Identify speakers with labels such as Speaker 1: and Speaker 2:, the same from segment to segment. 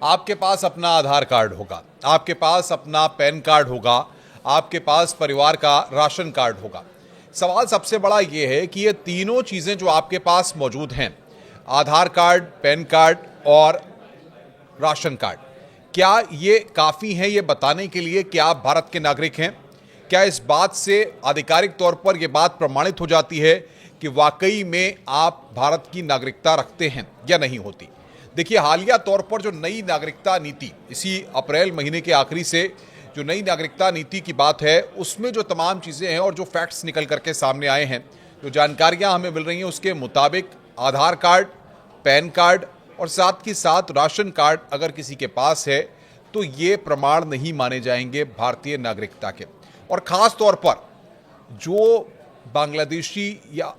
Speaker 1: आपके पास अपना आधार कार्ड होगा, आपके पास अपना पैन कार्ड होगा, आपके पास परिवार का राशन कार्ड होगा। सवाल सबसे बड़ा ये है कि ये तीनों चीज़ें जो आपके पास मौजूद हैं, आधार कार्ड, पैन कार्ड और राशन कार्ड, क्या ये काफ़ी हैं ये बताने के लिए कि आप भारत के नागरिक हैं? क्या इस बात से आधिकारिक तौर पर यह बात प्रमाणित हो जाती है कि वाकई में आप भारत की नागरिकता रखते हैं या नहीं होती? देखिए, हालिया तौर पर जो नई नागरिकता नीति, इसी अप्रैल महीने के आखिरी से जो नई नागरिकता नीति की बात है, उसमें जो तमाम चीज़ें हैं और जो फैक्ट्स निकल करके सामने आए हैं, जो जानकारियां हमें मिल रही हैं, उसके मुताबिक आधार कार्ड, पैन कार्ड और साथ ही साथ राशन कार्ड अगर किसी के पास है तो ये प्रमाण नहीं माने जाएंगे भारतीय नागरिकता के। और ख़ास तौर पर जो बांग्लादेशी या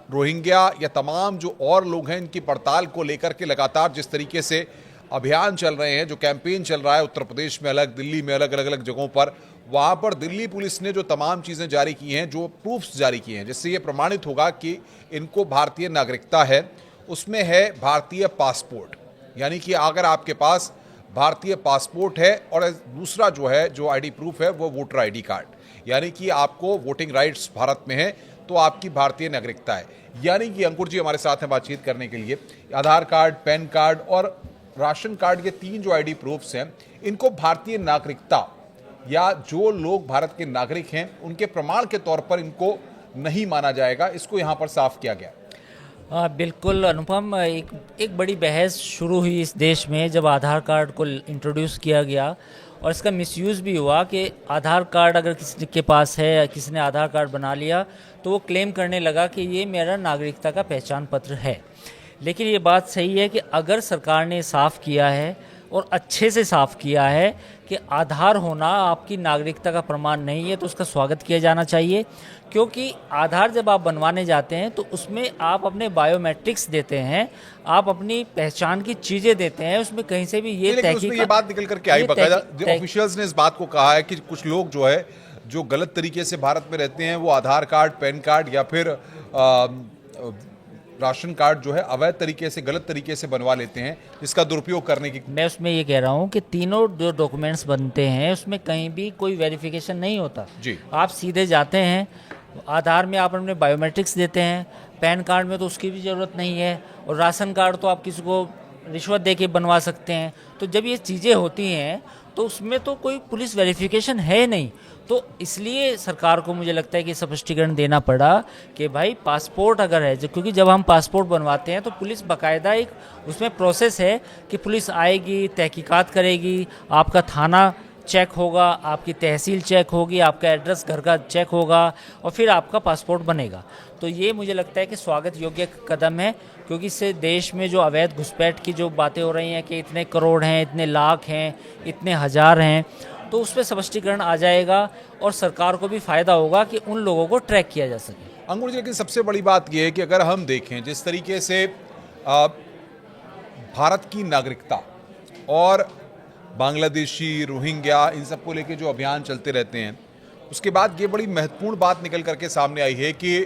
Speaker 1: रोहिंग्या या तमाम जो और लोग हैं, इनकी पड़ताल को लेकर के लगातार जिस तरीके से अभियान चल रहे हैं, जो कैंपेन चल रहा है उत्तर प्रदेश में अलग, दिल्ली में अलग अलग अलग जगहों पर, वहाँ पर दिल्ली पुलिस ने जो तमाम चीज़ें जारी की हैं, जो प्रूफ्स जारी किए हैं जिससे ये प्रमाणित होगा कि इनको भारतीय नागरिकता है, उसमें है भारतीय पासपोर्ट। यानी कि अगर आपके पास भारतीय पासपोर्ट है और दूसरा जो है, जो आईडी प्रूफ है, वो वोटर आईडी कार्ड, यानी कि आपको वोटिंग राइट्स भारत में है तो आपकी भारतीय नागरिकता है। यानी कि अंकुर जी हमारे साथ हैं बातचीत करने के लिए। आधार कार्ड, पैन कार्ड और राशन कार्ड, ये तीन जो आईडी प्रूफ्स हैं, इनको भारतीय नागरिकता या जो लोग भारत के नागरिक हैं उनके प्रमाण के तौर पर इनको नहीं माना जाएगा। इसको यहाँ पर साफ किया गया।
Speaker 2: बिल्कुल अनुपम, एक बड़ी बहस शुरू हुई इस देश में जब आधार कार्ड को इंट्रोड्यूस किया गया और इसका मिसयूज़ भी हुआ कि आधार कार्ड अगर किसी के पास है या किसी ने आधार कार्ड बना लिया तो वो क्लेम करने लगा कि ये मेरा नागरिकता का पहचान पत्र है। लेकिन ये बात सही है कि अगर सरकार ने साफ़ किया है और अच्छे से साफ़ किया है कि आधार होना आपकी नागरिकता का प्रमाण नहीं है, तो उसका स्वागत किया जाना चाहिए। क्योंकि आधार जब आप बनवाने जाते हैं तो उसमें आप अपने बायोमेट्रिक्स देते हैं, आप अपनी पहचान की चीज़ें देते हैं, उसमें कहीं से भी
Speaker 1: ये बात निकल करके आई, बाकायदा ऑफिशियल्स ने इस बात को कहा है कि कुछ लोग जो है जो गलत तरीके से भारत में रहते हैं, वो आधार कार्ड, पैन कार्ड या फिर राशन कार्ड जो है अवैध तरीके से, गलत तरीके से बनवा लेते हैं, जिसका दुरुपयोग करने की।
Speaker 2: मैं उसमें ये कह रहा हूँ कि तीनों जो डॉक्यूमेंट्स बनते हैं उसमें कहीं भी कोई वेरिफिकेशन नहीं होता
Speaker 1: जी।
Speaker 2: आप सीधे जाते हैं, आधार में आप अपने बायोमेट्रिक्स देते हैं, पैन कार्ड में तो उसकी भी ज़रूरत नहीं है, और राशन कार्ड तो आप किसी को रिश्वत दे के बनवा सकते हैं। तो जब ये चीज़ें होती हैं तो उसमें तो कोई पुलिस वेरिफिकेशन है नहीं। तो इसलिए सरकार को मुझे लगता है कि स्पष्टीकरण देना पड़ा कि भाई पासपोर्ट अगर है, क्योंकि जब हम पासपोर्ट बनवाते हैं तो पुलिस बाकायदा एक उसमें प्रोसेस है कि पुलिस आएगी, तहकीकात करेगी, आपका थाना चेक होगा, आपकी तहसील चेक होगी, आपका एड्रेस घर का चेक होगा और फिर आपका पासपोर्ट बनेगा। तो ये मुझे लगता है कि स्वागत योग्य कदम है, क्योंकि इससे देश में जो अवैध घुसपैठ की जो बातें हो रही हैं कि इतने करोड़ हैं, इतने लाख हैं, इतने हज़ार हैं, तो उस पर स्पष्टीकरण आ जाएगा और सरकार को भी फ़ायदा होगा कि उन लोगों को ट्रैक किया जा सके।
Speaker 1: अंकुर जी, लेकिन सबसे बड़ी बात यह है कि अगर हम देखें जिस तरीके से भारत की नागरिकता और बांग्लादेशी, रोहिंग्या, इन सबको लेके जो अभियान चलते रहते हैं, उसके बाद ये बड़ी महत्वपूर्ण बात निकल करके सामने आई है कि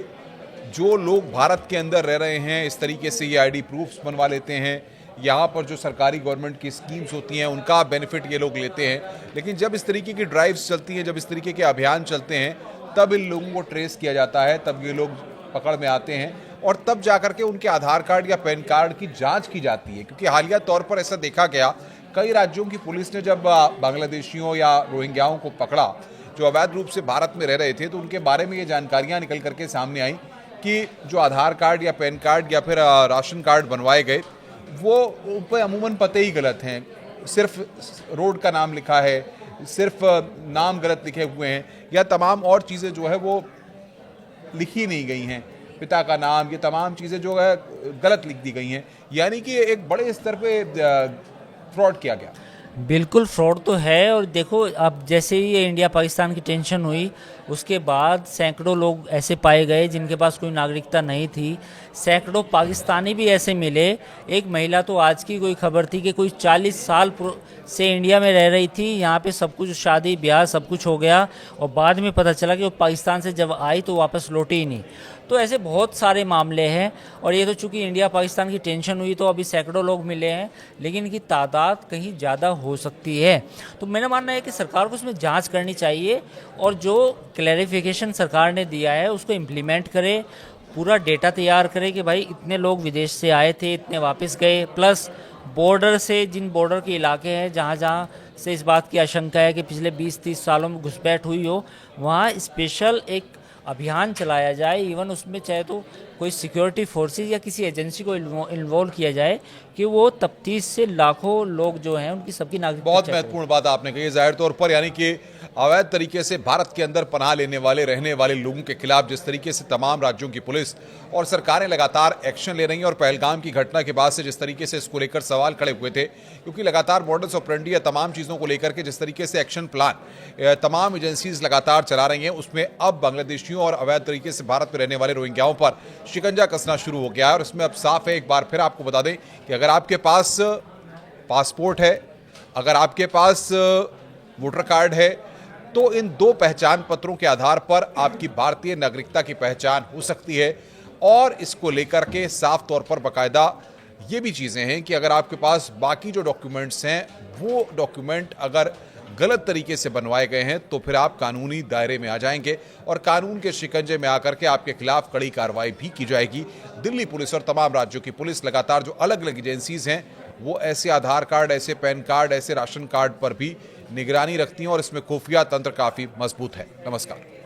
Speaker 1: जो लोग भारत के अंदर रह रहे हैं, इस तरीके से ये आईडी प्रूफ्स बनवा लेते हैं, यहाँ पर जो सरकारी गवर्नमेंट की स्कीम्स होती हैं उनका बेनिफिट ये लोग लेते हैं। लेकिन जब इस तरीके की ड्राइव्स चलती हैं, जब इस तरीके के अभियान चलते हैं, तब इन लोगों को ट्रेस किया जाता है, तब ये लोग पकड़ में आते हैं और तब जाकर के उनके आधार कार्ड या पैन कार्ड की जाँच की जाती है। क्योंकि हालिया तौर पर ऐसा देखा गया, कई राज्यों की पुलिस ने जब बांग्लादेशियों या रोहिंग्याओं को पकड़ा जो अवैध रूप से भारत में रह रहे थे, तो उनके बारे में ये जानकारियाँ निकल करके सामने आई कि जो आधार कार्ड या पैन कार्ड या फिर राशन कार्ड बनवाए गए, वो उन पर अमूमन पते ही गलत हैं, सिर्फ रोड का नाम लिखा है, सिर्फ नाम गलत लिखे हुए हैं, या तमाम और चीज़ें जो है वो लिखी नहीं गई हैं, पिता का नाम, ये तमाम चीज़ें जो है गलत लिख दी गई हैं। यानी कि एक बड़े स्तर पे फ्रॉड किया गया।
Speaker 2: बिल्कुल फ्रॉड तो है। और देखो, अब जैसे ही ये इंडिया पाकिस्तान की टेंशन हुई, उसके बाद सैकड़ों लोग ऐसे पाए गए जिनके पास कोई नागरिकता नहीं थी, सैकड़ों पाकिस्तानी भी ऐसे मिले। एक महिला तो आज की कोई खबर थी कि कोई 40 साल से इंडिया में रह रही थी, यहाँ पे सब कुछ शादी ब्याह सब कुछ हो गया और बाद में पता चला कि वो पाकिस्तान से जब आई तो वापस लौटी ही नहीं। तो ऐसे बहुत सारे मामले हैं और ये तो चूंकि इंडिया पाकिस्तान की टेंशन हुई तो अभी सैकड़ों लोग मिले हैं, लेकिन इनकी तादाद कहीं ज़्यादा हो सकती है। तो मेरा मानना है कि सरकार को इसमें जांच करनी चाहिए और जो क्लैरिफिकेशन सरकार ने दिया है उसको इम्प्लीमेंट करे, पूरा डेटा तैयार करे कि भाई इतने लोग विदेश से आए थे, इतने वापस गए, प्लस बॉर्डर से जिन बॉर्डर के इलाके हैं जहाँ जहाँ से इस बात की आशंका है कि पिछले 20-30 सालों में घुसपैठ हुई हो, वहाँ स्पेशल एक अभियान चलाया जाए। इवन उसमें चाहे तो कोई सिक्योरिटी फोर्सेस या किसी एजेंसी को इन्वॉल्व किया जाए कि वो तफ्तीश से लाखों लोग जो हैं उनकी सबकी नागरिकता।
Speaker 1: बहुत महत्वपूर्ण बात आपने कही। जाहिर तौर पर यानी कि अवैध तरीके से भारत के अंदर पनाह लेने वाले रहने वाले लोगों के खिलाफ जिस तरीके से तमाम राज्यों की पुलिस और सरकारें लगातार एक्शन ले रही हैं और पहलगाम की घटना के बाद से जिस तरीके से इसको लेकर सवाल खड़े हुए थे, क्योंकि लगातार मॉडल्स ऑपरेंडी या तमाम चीज़ों को लेकर के जिस तरीके से एक्शन प्लान तमाम एजेंसीज लगातार चला रही हैं, उसमें अब बांग्लादेशियों और अवैध तरीके से भारत में रहने वाले रोहिंग्याओं पर शिकंजा कसना शुरू हो गया है। और इसमें अब साफ है, एक बार फिर आपको बता दें कि अगर आपके पास पासपोर्ट है, अगर आपके पास वोटर कार्ड है, तो इन दो पहचान पत्रों के आधार पर आपकी भारतीय नागरिकता की पहचान हो सकती है। और इसको लेकर के साफ तौर पर बाकायदा ये भी चीज़ें हैं कि अगर आपके पास बाकी जो डॉक्यूमेंट्स हैं वो डॉक्यूमेंट अगर गलत तरीके से बनवाए गए हैं तो फिर आप कानूनी दायरे में आ जाएंगे और कानून के शिकंजे में आकर के आपके खिलाफ कड़ी कार्रवाई भी की जाएगी। दिल्ली पुलिस और तमाम राज्यों की पुलिस लगातार जो अलग अलग एजेंसीज हैं वो ऐसे आधार कार्ड, ऐसे पैन कार्ड, ऐसे राशन कार्ड पर भी निगरानी रखती हैं और इसमें खुफिया तंत्र काफ़ी मजबूत है। नमस्कार।